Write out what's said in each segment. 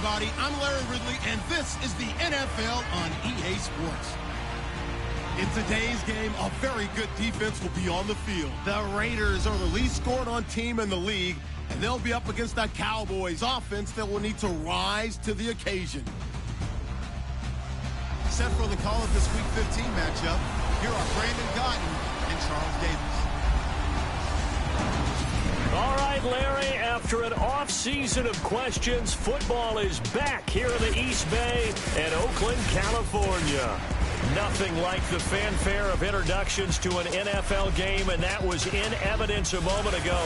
everybody. I'm Larry Ridley, and this is the NFL on EA Sports. In today's game, a very good defense will be on the field. The Raiders are the least scored on team in the league, and they'll be up against the Cowboys offense that will need to rise to the occasion. Set for the call of this Week 15 matchup, here are Brandon Gaudin and Charles Davis. All right, Larry, after an off-season of questions, football is back here in the East Bay and Oakland, California. Nothing like the fanfare of introductions to an NFL game, and that was in evidence a moment ago.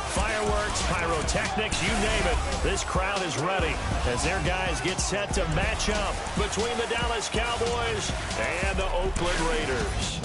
Fireworks, pyrotechnics, you name it. This crowd is ready as their guys get set to match up between the Dallas Cowboys and the Oakland Raiders.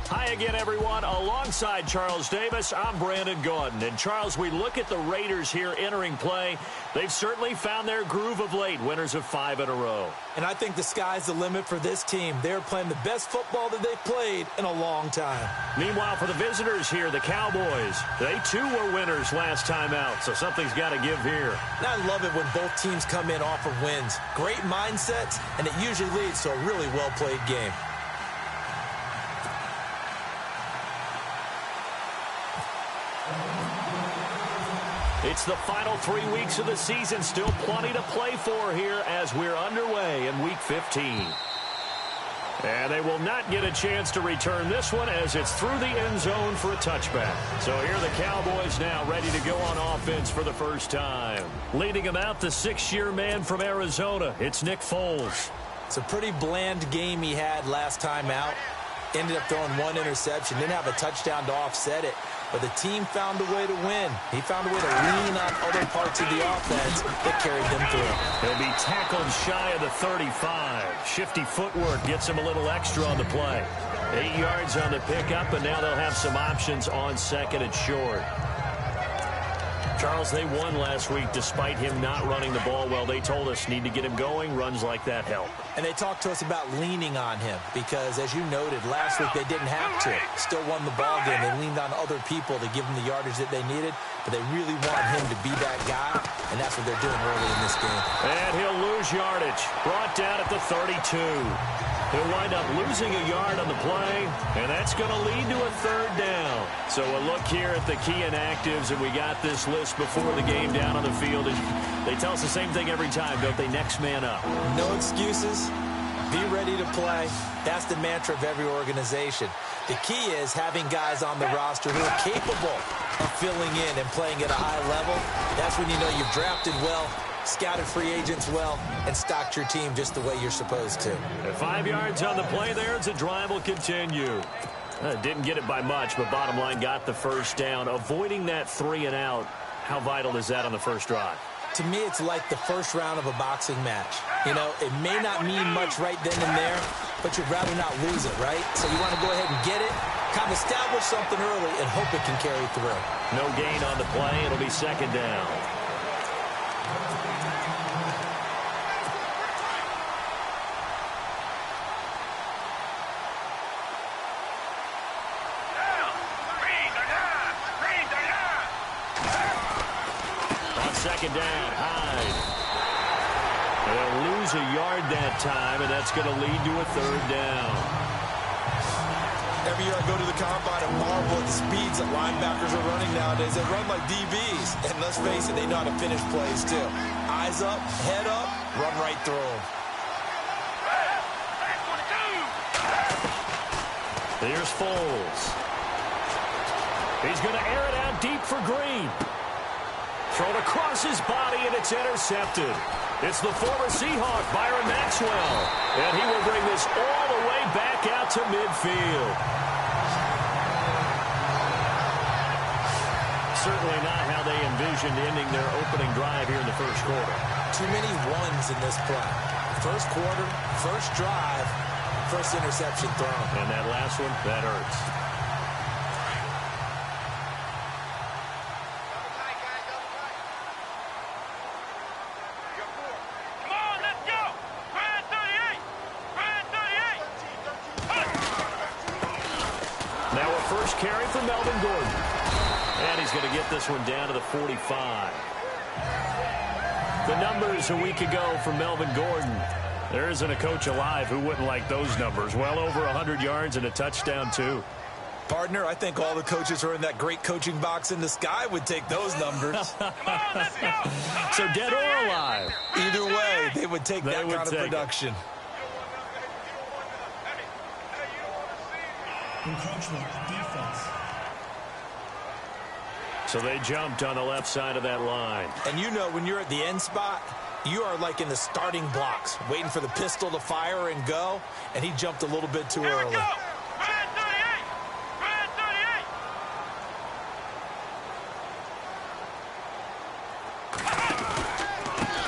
Hi again, everyone. Alongside Charles Davis, I'm Brandon Gaudin. And, Charles, we look at the Raiders here entering play. They've certainly found their groove of late, winners of 5 in a row. And I think the sky's the limit for this team. They're playing the best football that they've played in a long time. Meanwhile, for the visitors here, the Cowboys, they too were winners last time out, so something's got to give here. And I love it when both teams come in off of wins. Great mindsets, and it usually leads to a really well-played game. It's the final 3 weeks of the season. Still plenty to play for here as we're underway in Week 15. And they will not get a chance to return this one as it's through the end zone for a touchback. So here are the Cowboys now ready to go on offense for the first time. Leading them out, the 6-year man from Arizona. It's Nick Foles. It's a pretty bland game he had last time out. Ended up throwing 1 interception. Didn't have a touchdown to offset it. But the team found a way to win. He found a way to lean on other parts of the offense that carried them through. He'll be tackled shy of the 35. Shifty footwork gets him a little extra on the play. 8 yards on the pickup, and now they'll have some options on second and short. Charles, they won last week despite him not running the ball well. They told us need to get him going. Runs like that help. And they talked to us about leaning on him because, as you noted, last week they didn't have to. Still won the ball game. They leaned on other people to give them the yardage that they needed, but they really want him to be that guy, and that's what they're doing early in this game. And he'll lose yardage. Brought down at the 32. He'll wind up losing a yard on the play, and that's going to lead to a 3rd down. So a look here at the key inactives, and we got this list before the game down on the field. They tell us the same thing every time, don't they? Next man up. No excuses. Be ready to play. That's the mantra of every organization. The key is having guys on the roster who are capable of filling in and playing at a high level. That's when you know you've drafted well, scouted free agents well, and stocked your team just the way you're supposed to. At 5 yards on the play there as the drive will continue. Didn't get it by much, but bottom line got the first down. Avoiding that 3 and out, how vital is that on the first drive? To me, it's like the first round of a boxing match. You know, it may not mean much right then and there, but you'd rather not lose it, right? So you want to go ahead and get it, kind of establish something early, and hope it can carry through. No gain on the play. It'll be 2nd down. Second down, Hyde. They'll lose a yard that time, and that's going to lead to a 3rd down. Every year I go to the combine and marvel at the speeds that linebackers are running nowadays. They run like DBs, and let's face it, they know how to finish plays too. Eyes up, head up, run right through them. Here's Foles. He's going to air it out deep for Green. Thrown across his body, and it's intercepted. It's the former Seahawk, Byron Maxwell. And he will bring this all the way back out to midfield. Certainly not how they envisioned ending their opening drive here in the first quarter. Too many ones in this play. First quarter, first drive, first interception thrown. And that last one, that hurts. First carry for Melvin Gordon. And he's going to get this one down to the 45. The numbers a week ago from Melvin Gordon. There isn't a coach alive who wouldn't like those numbers. Well over 100 yards and a touchdown, too. Partner, I think all the coaches who are in that great coaching box in the sky would take those numbers. So dead or alive? Either way, they would take that kind of production. Encroachment defense. So they jumped on the left side of that line. And you know, when you're at the end spot, you are like in the starting blocks, waiting for the pistol to fire and go, and he jumped a little bit too early.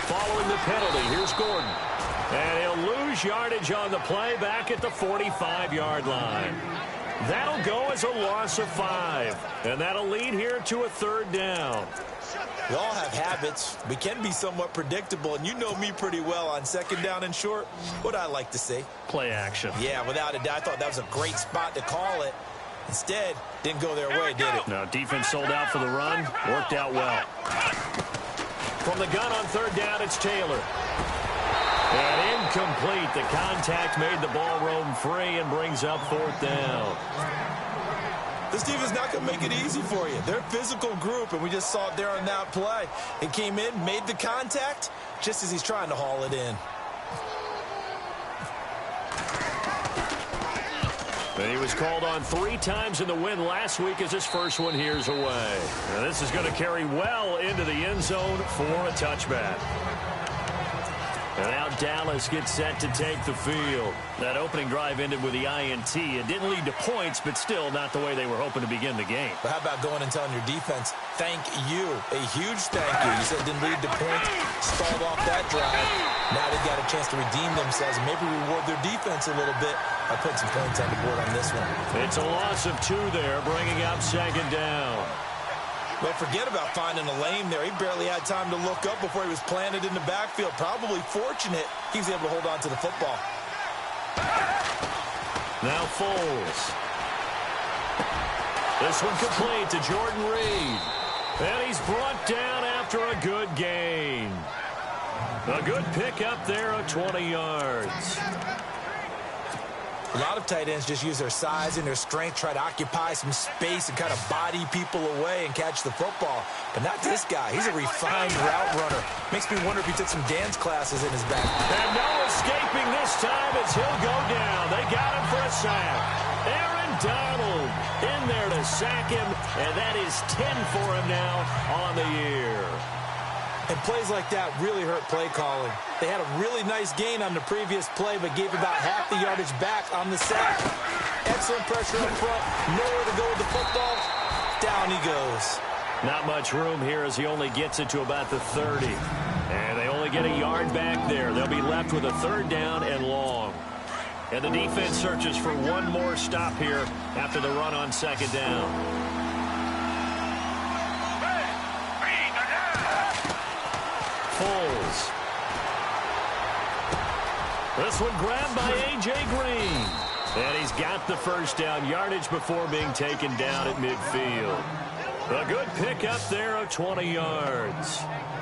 Following the penalty, here's Gordon. And he'll lose yardage on the play back at the 45-yard line. That'll go as a loss of 5. And that'll lead here to a 3rd down. We all have habits. We can be somewhat predictable, and you know me pretty well on 2nd down and short. What I like to see. Play action. Yeah, without a doubt. I thought that was a great spot to call it. Instead, didn't go their way, did it? No, defense sold out for the run. Worked out well. From the gun on 3rd down, it's Taylor. And incomplete. The contact made the ball roam free and brings up 4th down. This team is not going to make it easy for you. They're a physical group, and we just saw it there on that play. It came in, made the contact, just as he's trying to haul it in. And he was called on 3 times in the win last week as his first one here's away. And this is going to carry well into the end zone for a touchback. And now Dallas gets set to take the field. That opening drive ended with the INT. It didn't lead to points, but still not the way they were hoping to begin the game. But how about going and telling your defense, thank you, a huge thank you. You said it didn't lead to points, stalled off that drive. Now they've got a chance to redeem themselves and maybe reward their defense a little bit by putting some points on the board on this one. It's a loss of 2 there, bringing up 2nd down. Well, forget about finding a lane there. He barely had time to look up before he was planted in the backfield. Probably fortunate he was able to hold on to the football. Now Foles. This one complete to Jordan Reed. And he's brought down after a good gain. A good pickup there of 20 yards. A lot of tight ends just use their size and their strength, try to occupy some space and kind of body people away and catch the football. But not this guy. He's a refined route runner. Makes me wonder if he took some dance classes in his back. And no escaping this time as he'll go down. They got him for a sack. Aaron Donald in there to sack him, and that is 10 for him now on the year. And plays like that really hurt play calling. They had a really nice gain on the previous play, but gave about half the yardage back on the sack. Excellent pressure up front. Nowhere to go with the football. Down he goes. Not much room here as he only gets it to about the 30. And they only get a yard back there. They'll be left with a 3rd down and long. And the defense searches for one more stop here after the run on 2nd down. Foles. This one grabbed by A.J. Green. And he's got the 1st down yardage before being taken down at midfield. A good pickup there of 20 yards.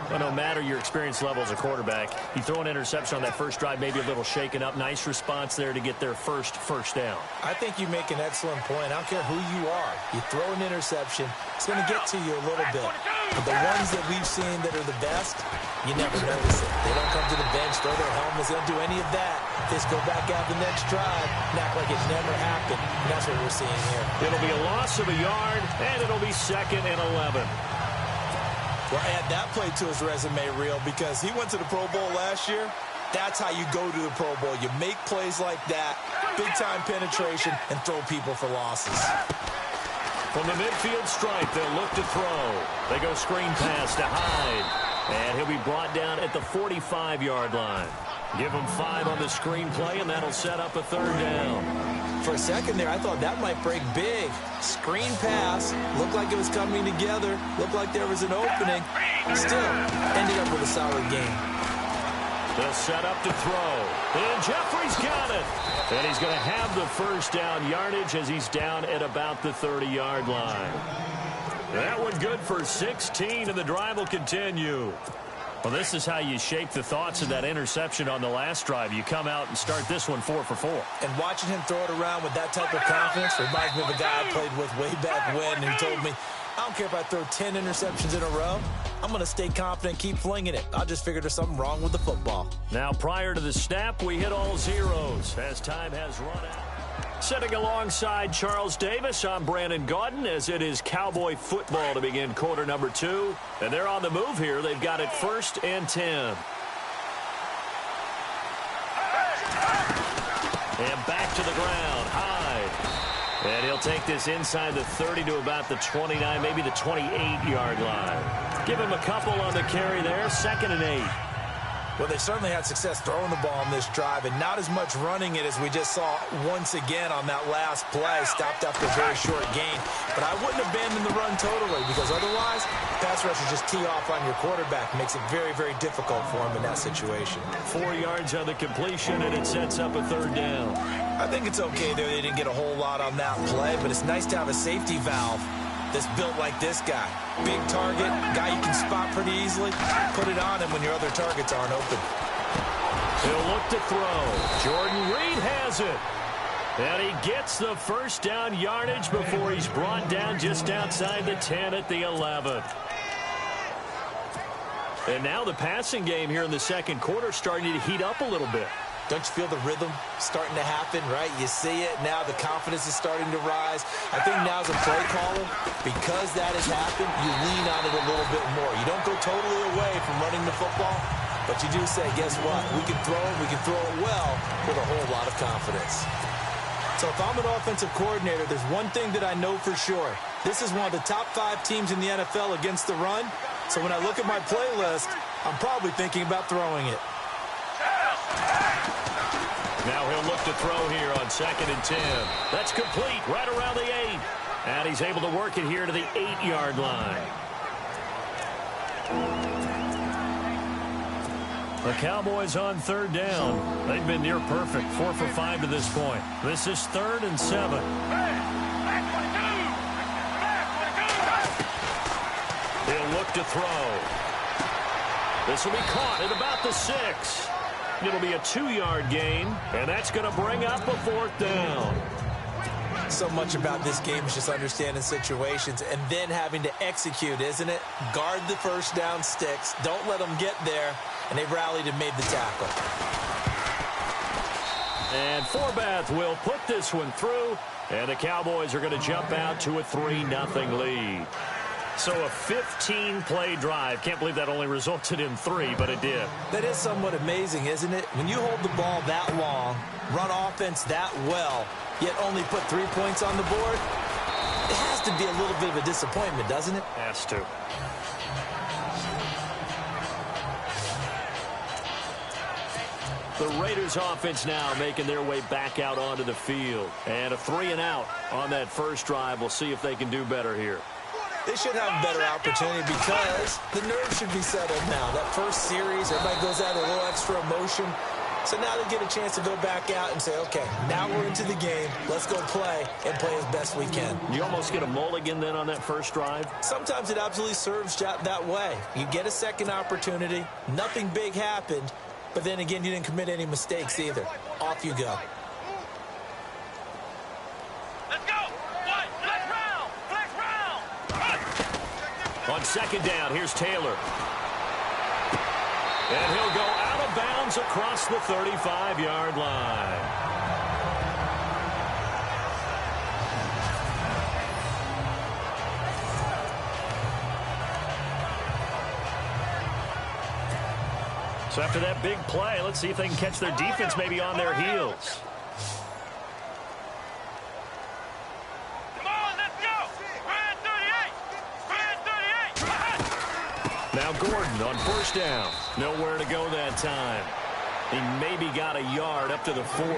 Well, no matter your experience level as a quarterback, you throw an interception on that first drive, maybe a little shaken up. Nice response there to get their first down. I think you make an excellent point. I don't care who you are. You throw an interception, it's going to get to you a little bit. But the ones that we've seen that are the best, you never notice it. They don't come to the bench, throw their helmets, they don't do any of that. They just go back out the next drive and act like it never happened. And that's what we're seeing here. It'll be a loss of a yard, and it'll be 2nd and 11. Well, add that play to his resume reel because he went to the Pro Bowl last year. That's how you go to the Pro Bowl. You make plays like that, big-time penetration, and throw people for losses. From the midfield stripe, they'll look to throw. They go screen pass to Hyde. And he'll be brought down at the 45-yard line. Give him 5 on the screen play, and that'll set up a 3rd down. For a second there, I thought that might break big. Screen pass. Looked like it was coming together. Looked like there was an opening. Still, ended up with a solid game. They'll set up to throw. And Jeffrey's got it. And he's going to have the 1st down yardage as he's down at about the 30-yard line. That one good for 16, and the drive will continue. Well, this is how you shake the thoughts of that interception on the last drive. You come out and start this one 4 for 4. And watching him throw it around with that type of confidence reminds me of a guy I played with way back when who told me, I don't care if I throw 10 interceptions in a row. I'm going to stay confident, keep flinging it. I just figured there's something wrong with the football. Now, prior to the snap, we hit all zeros as time has run out. Sitting alongside Charles Davis, I'm Brandon Gaudin as it is Cowboy football to begin quarter number 2. And they're on the move here. They've got it 1st and 10. And back to the ground. Hyde. And he'll take this inside the 30 to about the 29, maybe the 28-yard line. Give him a couple on the carry there. 2nd and 8. Well, they certainly had success throwing the ball on this drive, and not as much running it as we just saw once again on that last play. Stopped after a very short gain. But I wouldn't abandon the run totally, because otherwise, pass rushers just tee off on your quarterback. Makes it very, very difficult for him in that situation. 4 yards on the completion, and it sets up a 3rd down. I think it's okay there. They didn't get a whole lot on that play, but it's nice to have a safety valve that's built like this guy. Big target, guy you can spot pretty easily. Put it on him when your other targets aren't open. He'll look to throw. Jordan Reed has it. And he gets the 1st down yardage before he's brought down just outside the 10 at the 11. And now the passing game here in the 2nd quarter starting to heat up a little bit. Don't you feel the rhythm starting to happen, right? You see it. Now the confidence is starting to rise. I think now as a play caller, because that has happened, you lean on it a little bit more. You don't go totally away from running the football, but you do say, guess what? We can throw it. We can throw it well with a whole lot of confidence. So if I'm an offensive coordinator, there's one thing that I know for sure. This is one of the top 5 teams in the NFL against the run. So when I look at my playlist, I'm probably thinking about throwing it. Now he'll look to throw here on 2nd and 10. That's complete right around the 8. And he's able to work it here to the 8-yard line. The Cowboys on 3rd down. They've been near perfect, 4 for 5 to this point. This is 3rd and 7. He'll look to throw. This will be caught at about the 6. It'll be a 2-yard gain, and that's going to bring up a 4th down. So much about this game is just understanding situations and then having to execute, isn't it? Guard the 1st down sticks. Don't let them get there, and they've rallied and made the tackle. And Forbath will put this one through, and the Cowboys are going to jump out to a 3-0 lead. So a 15-play drive. Can't believe that only resulted in 3, but it did. That is somewhat amazing, isn't it? When you hold the ball that long, run offense that well, yet only put 3 points on the board, it has to be a little bit of a disappointment, doesn't it? Has to. The Raiders offense now making their way back out onto the field. And a 3-and-out on that first drive. We'll see if they can do better here. They should have a better opportunity because the nerves should be settled now. That first series, everybody goes out with a little extra emotion. So now they get a chance to go back out and say, okay, now we're into the game. Let's go play and play as best we can. You almost get a mulligan then on that first drive? Sometimes it absolutely serves that way. You get a second opportunity. Nothing big happened. But then again, you didn't commit any mistakes either. Off you go. On 2nd down, here's Taylor. And he'll go out of bounds across the 35-yard line. So after that big play, let's see if they can catch their defense maybe on their heels. Now Gordon on 1st down. Nowhere to go that time. He maybe got a yard up to the 40.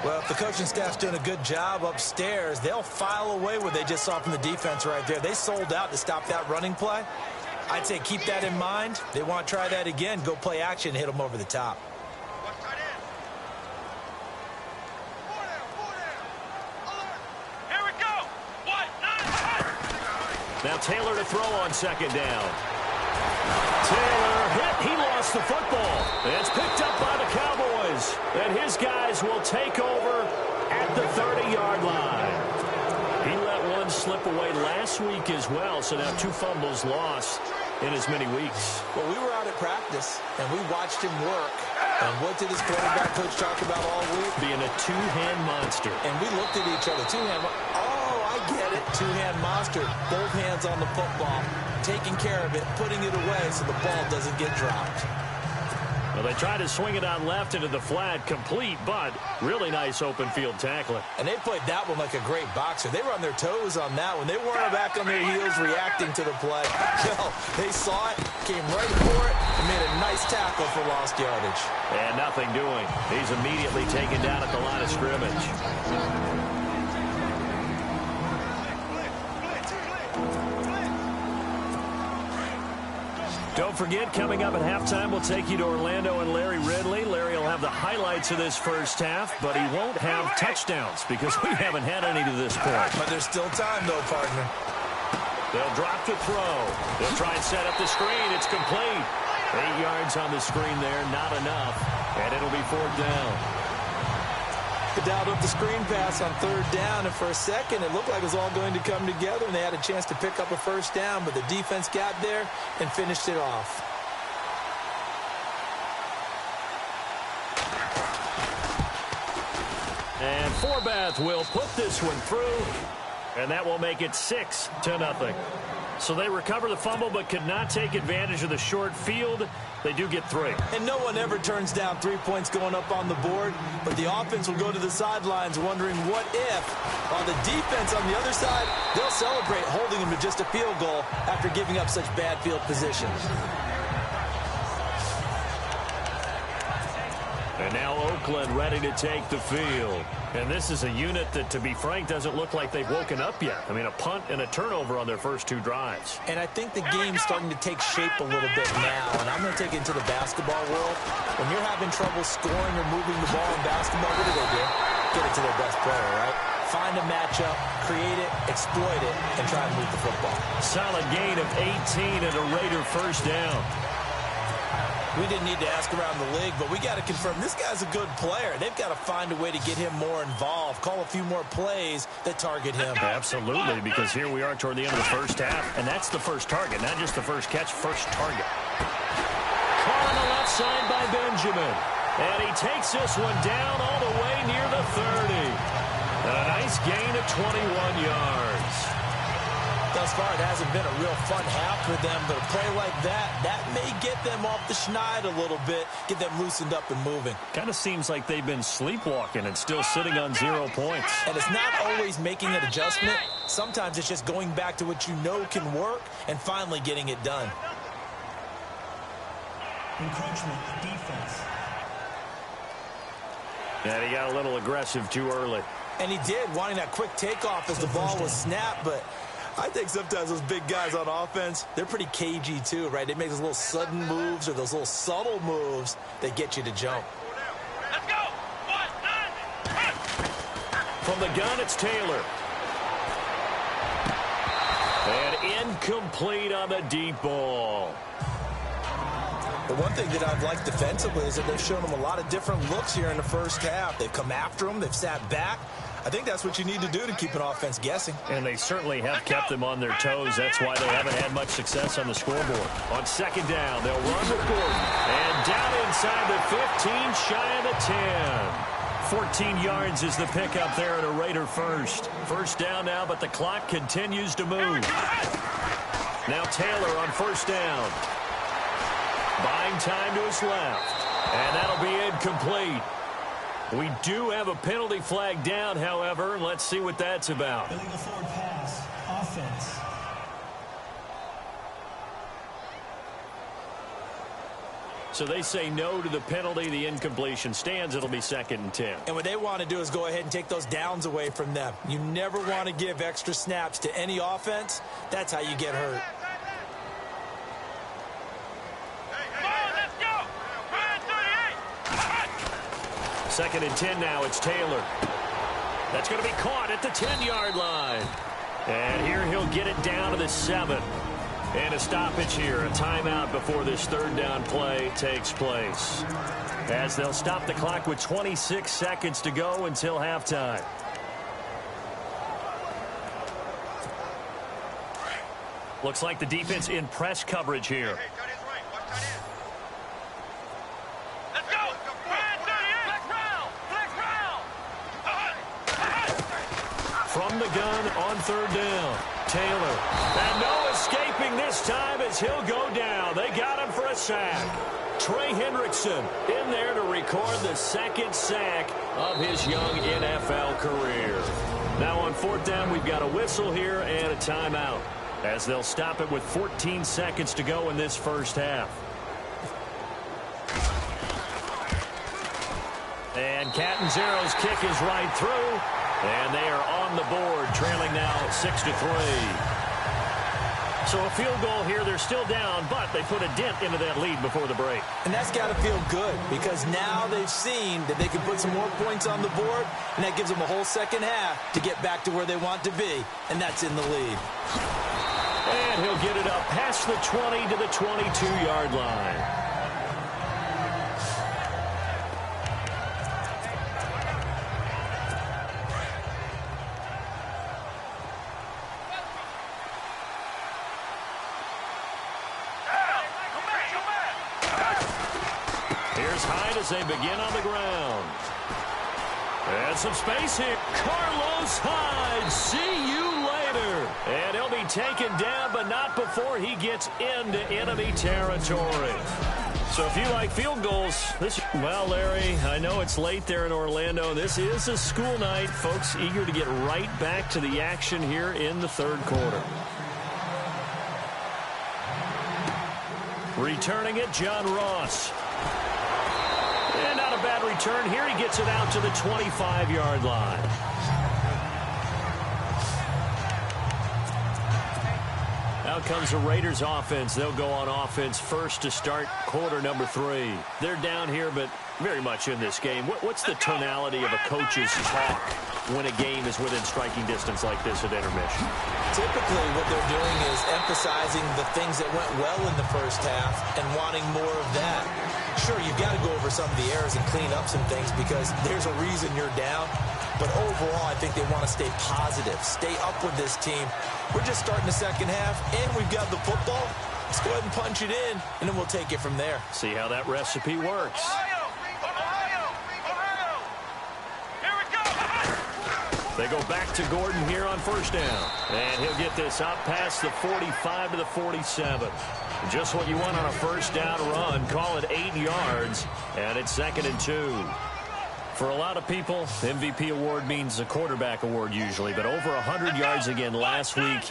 Well, if the coaching staff's doing a good job upstairs, they'll file away what they just saw from the defense right there. They sold out to stop that running play. I'd say keep that in mind. They want to try that again. Go play action, hit them over the top. Now Taylor to throw on 2nd down. Taylor hit. He lost the football. It's picked up by the Cowboys. And his guys will take over at the 30-yard line. He let one slip away last week as well, so now 2 fumbles lost in as many weeks. Well, we were out at practice, and we watched him work. And what did his quarterback coach talk about all week? Being a two-hand monster. And we looked at each other. Two-hand, oh, I get it. Two-hand monster. Both hands on the football, taking care of it, putting it away so the ball doesn't get dropped. Well, they tried to swing it on left into the flat, complete, but really nice open field tackling. And they played that one like a great boxer. They were on their toes on that one. They weren't back on their heels reacting to the play. No, they saw it, came right for it, and made a nice tackle for lost yardage. And nothing doing. He's immediately taken down at the line of scrimmage. Don't forget, coming up at halftime, we'll take you to Orlando and Larry Ridley. Larry will have the highlights of this first half, but he won't have touchdowns because we haven't had any to this point. But there's still time, though, partner. They'll drop the throw. They'll try and set up the screen. It's complete. 8 yards on the screen there, not enough, and it'll be 4th down. Dialed up the screen pass on 3rd down, and for a second it looked like it was all going to come together and they had a chance to pick up a first down, but the defense got there and finished it off. And Forbath will put this one through, and that will make it 6-0. So they recover the fumble but could not take advantage of the short field. They do get 3. And no one ever turns down 3 points going up on the board, but the offense will go to the sidelines wondering what if. While the defense on the other side, they'll celebrate holding them to just a field goal after giving up such bad field position. And now Oakland ready to take the field. And this is a unit that, to be frank, doesn't look like they've woken up yet. I mean, a punt and a turnover on their first 2 drives. And I think the game's starting to take shape a little bit now. And I'm going to take it into the basketball world. When you're having trouble scoring or moving the ball in basketball, what do? Get it to their best player, right? Find a matchup, create it, exploit it, and try and move the football. Solid gain of 18 and a Raider first down. We didn't need to ask around the league, but we got to confirm this guy's a good player. They've got to find a way to get him more involved, call a few more plays that target him. Absolutely, because here we are toward the end of the first half, and that's the first target, not just the first catch, first target. Caught on the left side by Benjamin, and he takes this one down all the way near the 30. A nice gain of 21 yards. Thus far, it hasn't been a real fun half for them, but a play like that may get them off the schneid a little bit, get them loosened up and moving. Kind of seems like they've been sleepwalking and still sitting on 0 points. And it's not always making an adjustment. Sometimes it's just going back to what you know can work and finally getting it done. Encroachment, defense. And he got a little aggressive too early. And he did, wanting that quick takeoff as the ball was snapped, but I think sometimes those big guys on offense, they're pretty cagey too, right? They make those little sudden moves or those little subtle moves that get you to jump. Let's go! From the gun, it's Taylor. And incomplete on the deep ball. The one thing that I've liked defensively is that they've shown them a lot of different looks here in the first half. They've come after them. They've sat back. I think that's what you need to do to keep an offense guessing. And they certainly have kept them on their toes. That's why they haven't had much success on the scoreboard. On 2nd down, they'll run with Gordon. And down inside the 15, shy of the 10. 14 yards is the pickup there at a Raider first. First down now, but the clock continues to move. Now Taylor on 1st down. Buying time to his left. And that'll be incomplete. We do have a penalty flag down, however, and let's see what that's about. Illegal forward pass, offense. So they say no to the penalty. The incompletion stands. It'll be 2nd and 10. And what they want to do is go ahead and take those downs away from them. You never want to give extra snaps to any offense. That's how you get hurt. 2nd and 10 now. It's Taylor. That's going to be caught at the 10-yard line. And here he'll get it down to the 7. And a stoppage here, a timeout before this third down play takes place. As they'll stop the clock with 26 seconds to go until halftime. Looks like the defense in press coverage here. From the gun on third down, Taylor. And no escaping this time as he'll go down. They got him for a sack. Trey Hendrickson in there to record the second sack of his young NFL career. Now on fourth down, we've got a whistle here and a timeout, as they'll stop it with 14 seconds to go in this first half. And Catanzaro's kick is right through, and they are on the board, trailing now 6-3. So a field goal here. They're still down, but they put a dent into that lead before the break. And that's got to feel good, because now they've seen that they can put some more points on the board, and that gives them a whole second half to get back to where they want to be, and that's in the lead. And he'll get it up past the 20 to the 22-yard line. Here's Hyde as they begin on the ground. And some space here. Carlos Hyde, see you later. And he'll be taken down, but not before he gets into enemy territory. So if you like field goals, well, Larry, I know it's late there in Orlando. This is a school night. Folks eager to get right back to the action here in the third quarter. Returning it, John Ross. And not a bad return here. He gets it out to the 25-yard line. Out comes the Raiders offense. They'll go on offense first to start quarter number 3. They're down here, but very much in this game. What's the tonality of a coach's talk when a game is within striking distance like this at intermission? Typically what they're doing is emphasizing the things that went well in the first half and wanting more of that. Sure, you've got to go over some of the errors and clean up some things because there's a reason you're down. But overall, I think they want to stay positive, stay up with this team. We're just starting the second half, and we've got the football. Let's go ahead and punch it in, and then we'll take it from there. See how that recipe works. They go back to Gordon here on first down. And he'll get this out past the 45 to the 47. Just what you want on a first down run. Call it 8 yards. And it's 2nd and 2. For a lot of people, MVP award means a quarterback award usually, but over 100 yards again last week.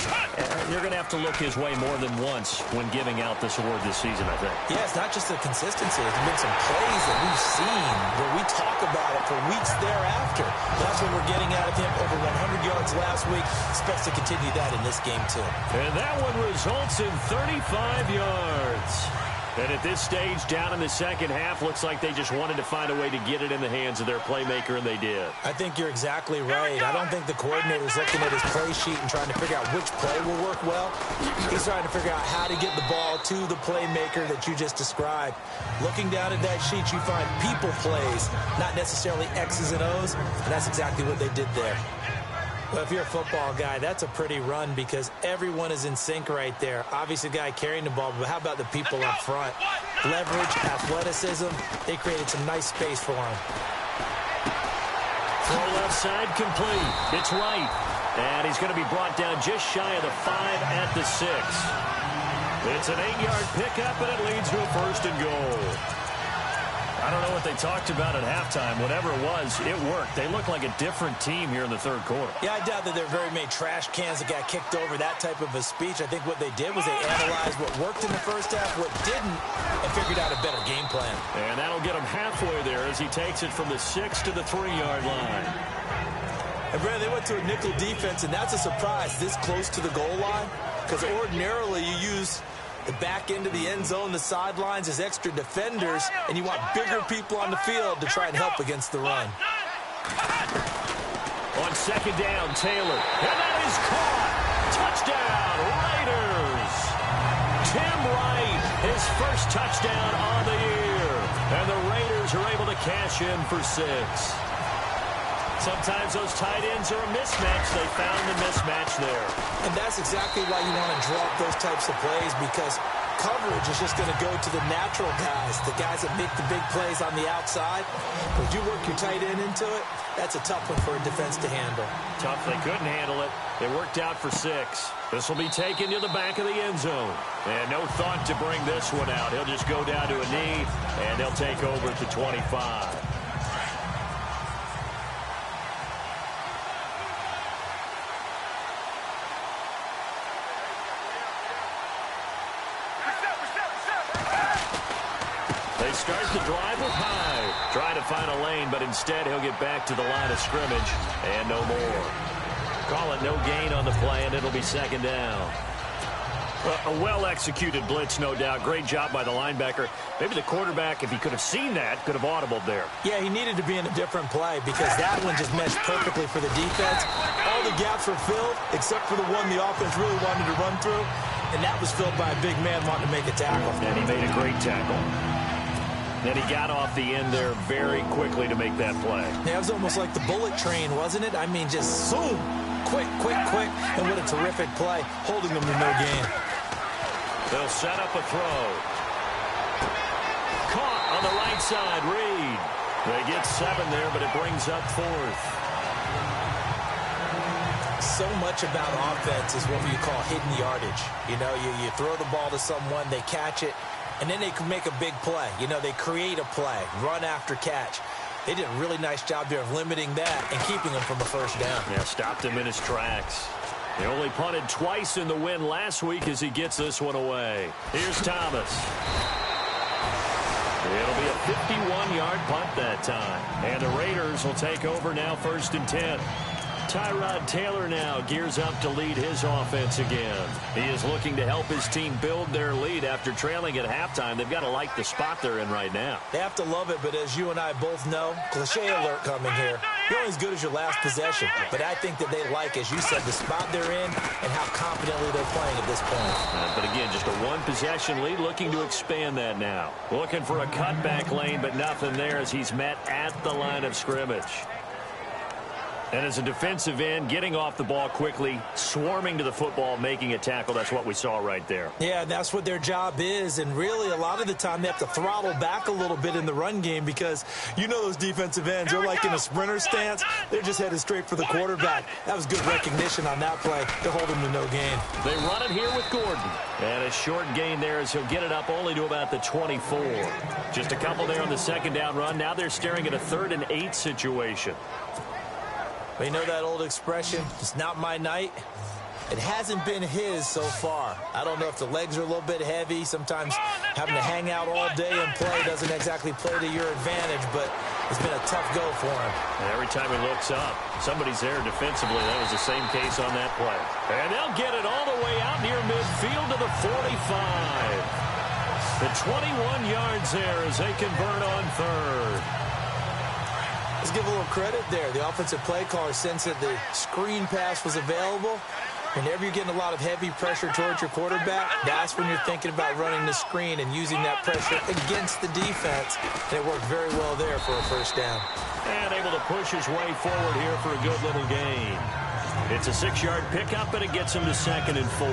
You're going to have to look his way more than once when giving out this award this season, I think. Yeah, it's not just the consistency. There's been some plays that we've seen where we talk about it for weeks thereafter. That's what we're getting out of him. Over 100 yards last week. Expects to continue that in this game, too. And that one results in 35 yards. And at this stage, down in the second half, looks like they just wanted to find a way to get it in the hands of their playmaker, and they did. I think you're exactly right. I don't think the coordinator's looking at his play sheet and trying to figure out which play will work well. He's trying to figure out how to get the ball to the playmaker that you just described. Looking down at that sheet, you find people plays, not necessarily X's and O's, and that's exactly what they did there. Well, if you're a football guy, that's a pretty run because everyone is in sync right there. Obviously, the guy carrying the ball, but how about the people up front? Leverage, athleticism, they created some nice space for him. Throw left side complete. It's right. And he's going to be brought down just shy of the 5 at the 6. It's an 8-yard pickup, and it leads to a 1st and goal. I don't know what they talked about at halftime. Whatever it was, it worked. They look like a different team here in the third quarter. Yeah, I doubt that there are very many trash cans that got kicked over, that type of a speech. I think what they did was they analyzed what worked in the first half, what didn't, and figured out a better game plan. And that'll get him halfway there as he takes it from the 6 to the 3-yard line. And Brandon, they went to a nickel defense, and that's a surprise this close to the goal line because ordinarily you use the back end of the end zone, the sidelines as extra defenders, and you want bigger people on the field to try and help against the run. On 2nd down, Taylor. And that is caught. Touchdown, Raiders. right. His first touchdown on the year. And the Raiders are able to cash in for 6. Sometimes those tight ends are a mismatch. They found the mismatch there. And that's exactly why you want to draw up those types of plays, because coverage is just going to go to the natural guys, the guys that make the big plays on the outside. Would you work your tight end into it? That's a tough one for a defense to handle. Tough. They couldn't handle it. It worked out for 6. This will be taken to the back of the end zone. And no thought to bring this one out. He'll just go down to a knee, and they'll take over at the 25. They start the drive with Hyde. Trying to find a lane, but instead he'll get back to the line of scrimmage and no more. Call it no gain on the play, and it'll be second down. A well-executed blitz, no doubt. Great job by the linebacker. Maybe the quarterback, if he could have seen that, could have audibled there. Yeah, he needed to be in a different play because that one just meshed perfectly for the defense. All the gaps were filled except for the one the offense really wanted to run through, and that was filled by a big man wanting to make a tackle. And he made a great tackle. Then he got off the end there very quickly to make that play. Yeah, it was almost like the bullet train, wasn't it? I mean, just zoom. Quick, quick, quick. And what a terrific play, holding them to no gain. They'll set up a throw. Caught on the right side, Reed. They get 7 there, but it brings up 4th. So much about offense is what you call hidden yardage. You know, you throw the ball to someone, they catch it, and then they can make a big play. You know, they create a play, run after catch. They did a really nice job there of limiting that and keeping him from a first down. Yeah, stopped him in his tracks. They only punted twice in the win last week as he gets this one away. Here's Thomas. It'll be a 51-yard punt that time. And the Raiders will take over now 1st and 10. Tyrod Taylor now gears up to lead his offense again. He is looking to help his team build their lead after trailing at halftime. They've got to like the spot they're in right now. They have to love it, but as you and I both know, cliche alert coming here. You're only as good as your last possession. But I think that they like, as you said, the spot they're in and how confidently they're playing at this point. But again, just a one-possession lead, looking to expand that now. Looking for a cutback lane, but nothing there as he's met at the line of scrimmage. And as a defensive end, getting off the ball quickly, swarming to the football, making a tackle, that's what we saw right there. Yeah, that's what their job is. And really, a lot of the time, they have to throttle back a little bit in the run game because you know those defensive ends, they're like in a sprinter stance. They're just headed straight for the quarterback. That was good recognition on that play to hold him to no gain. They run it here with Gordon. And a short gain there as he'll get it up only to about the 24. Just a couple there on the second down run. Now they're staring at a 3rd and 8 situation. But you know that old expression, it's not my night? It hasn't been his so far. I don't know if the legs are a little bit heavy. Sometimes having to hang out all day and play doesn't exactly play to your advantage, but it's been a tough go for him. And every time he looks up, somebody's there defensively. That was the same case on that play. And they'll get it all the way out near midfield to the 45. The 21 yards there as they convert on 3rd. Let's give a little credit there. The offensive play caller sensed that the screen pass was available. Whenever you're getting a lot of heavy pressure towards your quarterback, that's when you're thinking about running the screen and using that pressure against the defense. And it worked very well there for a first down. And able to push his way forward here for a good little gain. It's a 6-yard pickup, and it gets him to 2nd and 4.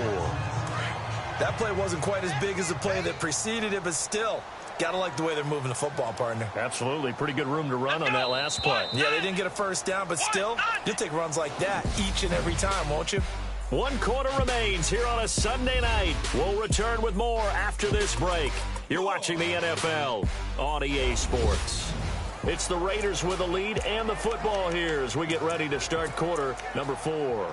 That play wasn't quite as big as the play that preceded it, but still, gotta like the way they're moving the football, partner. Absolutely. Pretty good room to run on that last play. Yeah, they didn't get a first down, but still, you'll take runs like that each and every time, won't you? 1 quarter remains here on a Sunday night. We'll return with more after this break. You're watching the NFL on EA Sports. It's the Raiders with the lead and the football here as we get ready to start quarter number 4.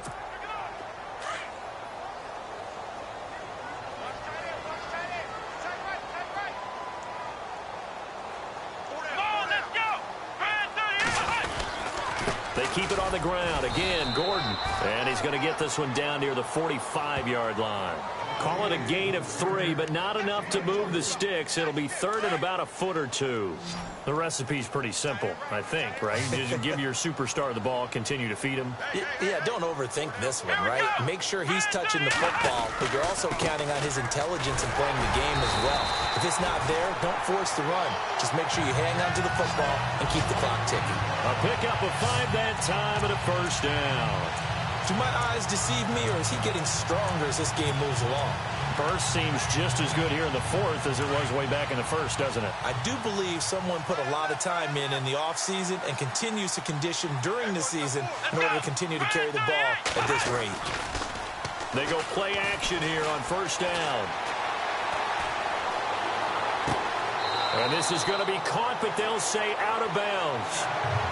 They keep it on the ground. Again, Gordon. And he's going to get this one down near the 45-yard line. Call it a gain of 3, but not enough to move the sticks. It'll be third and about a foot or two. The recipe's pretty simple, I think, right? You just give your superstar the ball, continue to feed him. Yeah, don't overthink this one, right? Make sure he's touching the football, but you're also counting on his intelligence in playing the game as well. If it's not there, don't force the run. Just make sure you hang on to the football and keep the clock ticking. A pickup of 5 that time and a first down. Do my eyes deceive me, or is he getting stronger as this game moves along? Burst seems just as good here in the fourth as it was way back in the first, doesn't it? I do believe someone put a lot of time in the offseason and continues to condition during the season in order to continue to carry the ball at this rate. They go play action here on first down. And this is going to be caught, but they'll say out of bounds.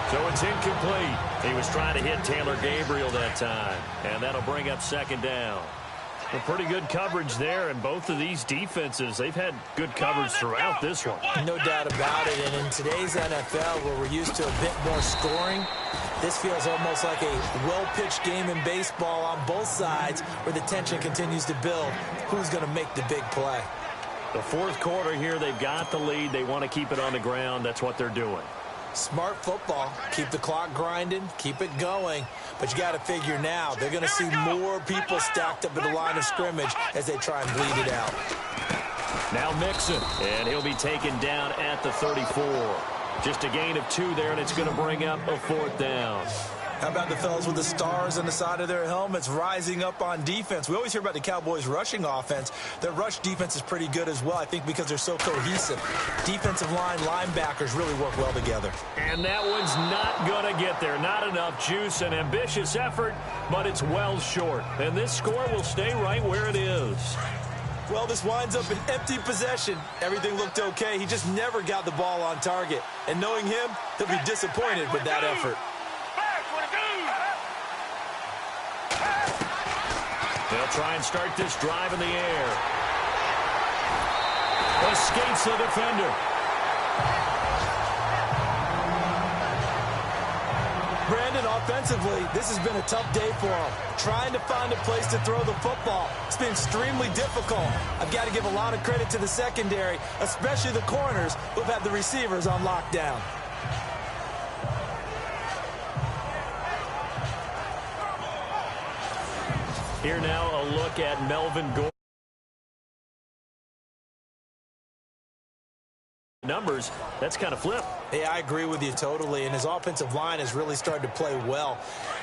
So it's incomplete. He was trying to hit Taylor Gabriel that time. And that'll bring up second down. Well, pretty good coverage there, and both of these defenses, they've had good coverage throughout this one. No doubt about it, and in today's NFL, where we're used to a bit more scoring, this feels almost like a well-pitched game in baseball on both sides, where the tension continues to build. Who's going to make the big play? The fourth quarter here, they've got the lead. They want to keep it on the ground. That's what they're doing. Smart football. Keep the clock grinding. Keep it going. But you got to figure now, they're going to see more people stacked up at the line of scrimmage as they try and bleed it out. Now Mixon, and he'll be taken down at the 34. Just a gain of 2 there, and it's going to bring up a fourth down. How about the fellas with the stars on the side of their helmets rising up on defense? We always hear about the Cowboys' rushing offense. Their rush defense is pretty good as well, I think, because they're so cohesive. Defensive line, linebackers really work well together. And that one's not going to get there. Not enough juice, an ambitious effort, but it's well short. And this score will stay right where it is. Well, this winds up an empty possession. Everything looked okay. He just never got the ball on target. And knowing him, he'll be disappointed with that effort. They'll try and start this drive in the air. Escapes the defender. Brandon, offensively, this has been a tough day for him. Trying to find a place to throw the football. It's been extremely difficult. I've got to give a lot of credit to the secondary, especially the corners who've had the receivers on lockdown. Here now a look at Melvin Gordon. Numbers, that's kind of flipped. Yeah, I agree with you totally, and his offensive line has really started to play well.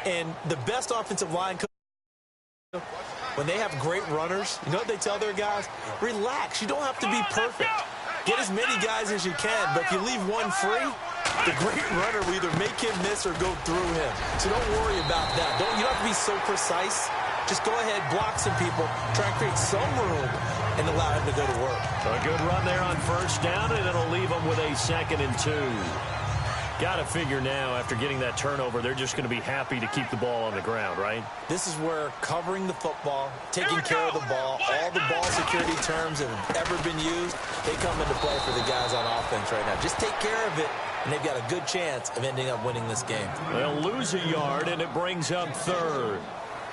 And the best offensive line, when they have great runners, you know what they tell their guys? Relax, you don't have to be perfect. Get as many guys as you can, but if you leave one free, the great runner will either make him miss or go through him. So don't worry about that. You don't have to be so precise. Just go ahead, block some people, try and create some room, and allow him to go to work. A good run there on first down, and it'll leave them with a 2nd and 2. Got to figure now, after getting that turnover, they're just going to be happy to keep the ball on the ground, right? This is where covering the football, taking care of the ball, all the ball security terms that have ever been used, they come into play for the guys on offense right now. Just take care of it, and they've got a good chance of ending up winning this game. They'll lose a yard, and it brings up 3rd.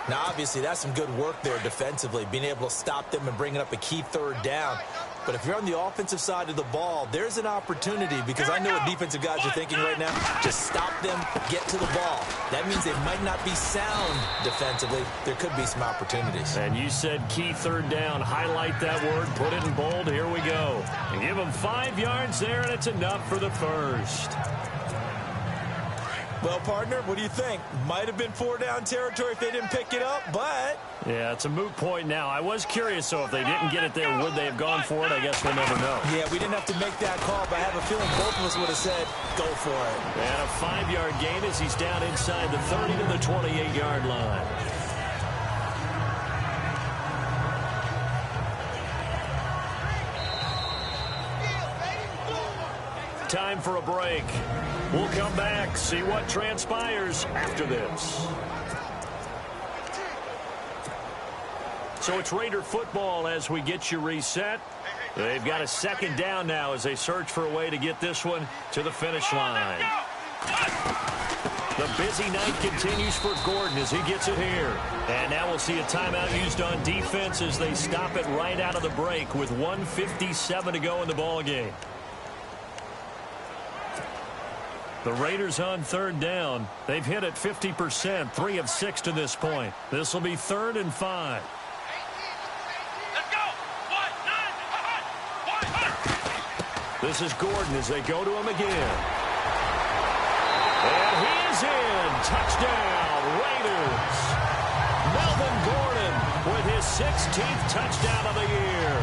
Now, obviously, that's some good work there defensively, being able to stop them and bringing up a key 3rd down. But if you're on the offensive side of the ball, there's an opportunity, because I know what defensive guys are thinking right now. Just stop them, get to the ball. That means they might not be sound defensively. There could be some opportunities. And you said key 3rd down. Highlight that word, put it in bold. Here we go. And give them 5 yards there, and it's enough for the first. Well, partner, what do you think? Might have been 4-down territory if they didn't pick it up, but... Yeah, it's a moot point now. I was curious, so if they didn't get it there, would they have gone for it? I guess we'll never know. Yeah, we didn't have to make that call, but I have a feeling both of us would have said, go for it. And a 5-yard gain as he's down inside the 30 to the 28-yard line. Time for a break. We'll come back, see what transpires after this. So it's Raider football as we get you reset. They've got a 2nd down now as they search for a way to get this one to the finish line. The busy night continues for Gordon as he gets it here. And now we'll see a timeout used on defense as they stop it right out of the break with 1:57 to go in the ballgame. The Raiders on third down. They've hit it 50%, 3 of 6 to this point. This will be 3rd and 5. This is Gordon as they go to him again. And he is in. Touchdown, Raiders. Melvin Gordon with his 16th touchdown of the year.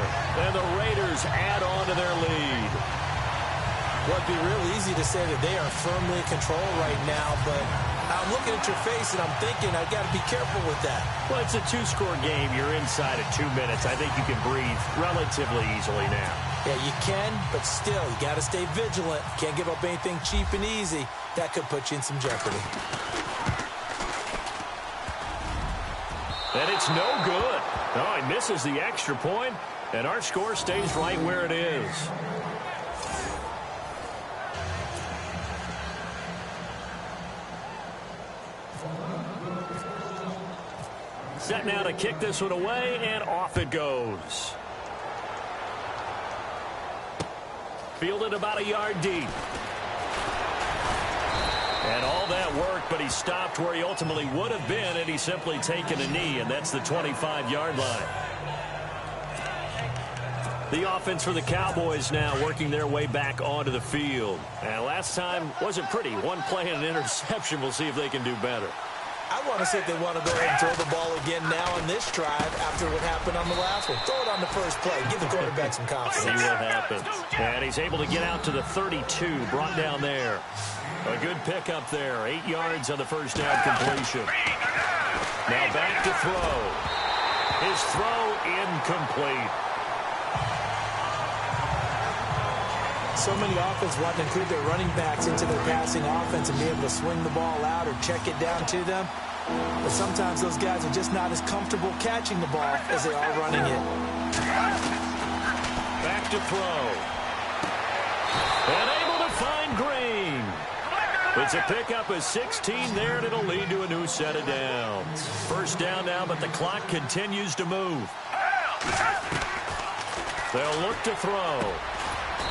And the Raiders add on to their lead. Well, it'd be real easy to say that they are firmly in control right now, but I'm looking at your face and I'm thinking I've got to be careful with that. Well, it's a 2-score game. You're inside at 2 minutes. I think you can breathe relatively easily now. Yeah, you can, but still, you got to stay vigilant. Can't give up anything cheap and easy. That could put you in some jeopardy. And it's no good. Oh, he misses the extra point, and our score stays right where it is. Set now to kick this one away, and off it goes. Fielded about a yard deep. And all that work, but he stopped where he ultimately would have been had he simply taken a knee, and that's the 25-yard line. The offense for the Cowboys now working their way back onto the field. And last time wasn't pretty. One play and an interception. We'll see if they can do better. I want to see if they want to go ahead and throw the ball again now on this drive after what happened on the last one. Throw it on the first play. Give the quarterback some confidence. See what happens. And he's able to get out to the 32, brought down there. A good pickup there. 8 yards on the first down completion. Now back to throw. His throw incomplete. So many offenses want to include their running backs into their passing offense and be able to swing the ball out or check it down to them. But sometimes those guys are just not as comfortable catching the ball as they are running it. Back to throw. And able to find Green. It's a pickup of 16 there, and it'll lead to a new set of downs. First down now, but the clock continues to move. They'll look to throw.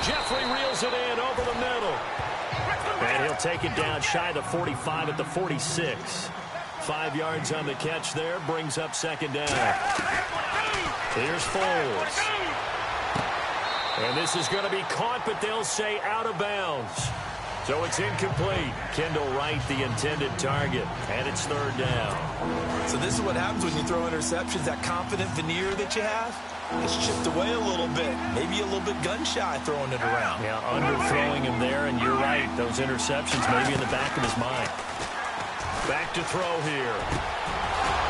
Jeffrey reels it in over the middle. And he'll take it down shy of the 45 at the 46. 5 yards on the catch there, brings up second down. Here's Foles. And this is going to be caught, but they'll say out of bounds. So it's incomplete. Kendall Wright, the intended target, and it's third down. So this is what happens when you throw interceptions. That confident veneer that you have, it's chipped away a little bit. Maybe a little bit gun-shy throwing it around. Yeah, underthrowing him there, and you're right. Those interceptions may be in the back of his mind. Back to throw here.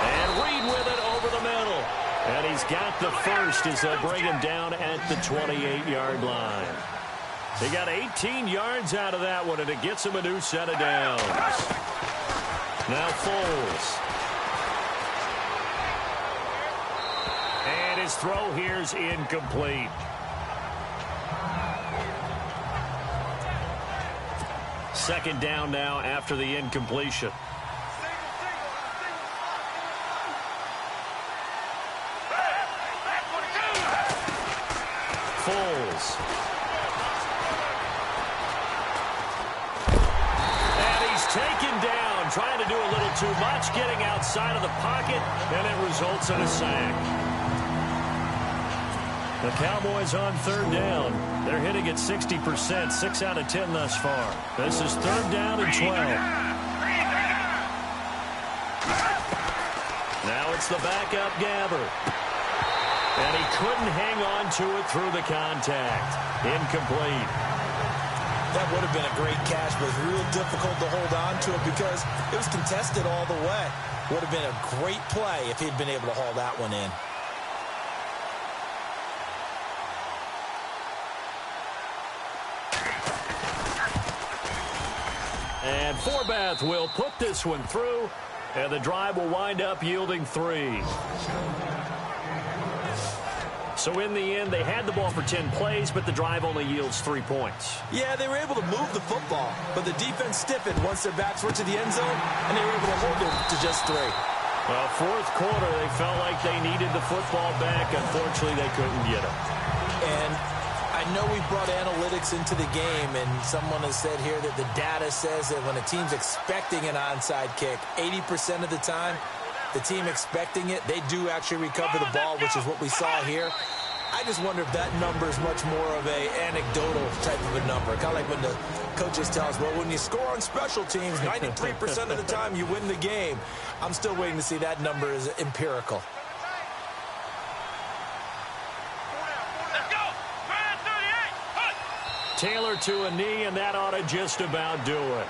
And Reed with it over the middle. And he's got the first as they bring him down at the 28-yard line. They got 18 yards out of that one, and it gets him a new set of downs. Now Foles. And his throw here's incomplete. Second down now after the incompletion. Foles. Taken down, trying to do a little too much, getting outside of the pocket, and it results in a sack. The Cowboys on third down. They're hitting at 60%, 6 out of 10 thus far. This is third down and 12. Now it's the backup Gabbert. And he couldn't hang on to it through the contact. Incomplete. That would have been a great catch, but it was real difficult to hold on to it because it was contested all the way. Would have been a great play if he'd been able to haul that one in. And Forbath will put this one through, and the drive will wind up yielding 3. So So in the end, they had the ball for 10 plays, but the drive only yields 3 points. Yeah, they were able to move the football, but the defense stiffened once their backs were to the end zone, and they were able to hold it to just 3. Well, fourth quarter, they felt like they needed the football back. Unfortunately, they couldn't get it. And I know we brought analytics into the game, and someone has said here that the data says that when a team's expecting an onside kick, 80% of the time, the team expecting it, they do actually recover the ball, which is what we saw here. I just wonder if that number is much more of a anecdotal type of a number. Kind of like when the coaches tell us, well, when you score on special teams, 93% of the time you win the game. I'm still waiting to see that number is empirical. Taylor to a knee, and that ought to just about do it.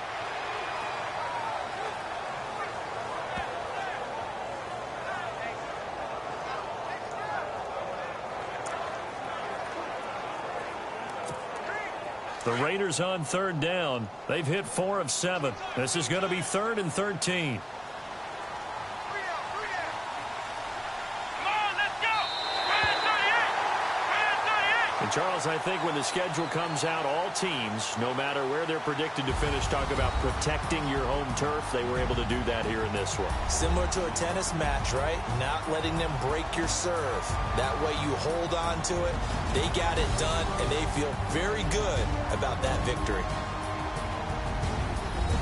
The Raiders on third down. They've hit 4 of 7. This is going to be 3rd and 13. And Charles, I think when the schedule comes out, all teams, no matter where they're predicted to finish, talk about protecting your home turf. They were able to do that here in this one. Similar to a tennis match, right? Not letting them break your serve. That way you hold on to it. They got it done, and they feel very good about that victory.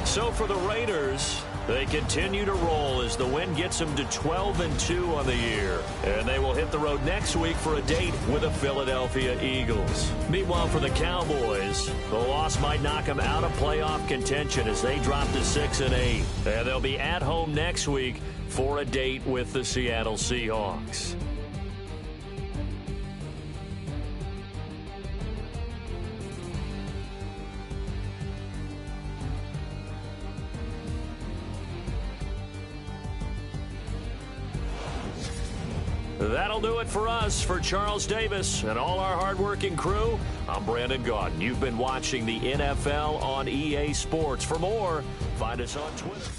So for the Raiders, they continue to roll as the win gets them to 12-2 on the year. And they will hit the road next week for a date with the Philadelphia Eagles. Meanwhile, for the Cowboys, the loss might knock them out of playoff contention as they drop to 6-8. And they'll be at home next week for a date with the Seattle Seahawks. That'll do it for us. For Charles Davis and all our hardworking crew, I'm Brandon Gaudin. You've been watching the NFL on EA Sports. For more, find us on Twitter.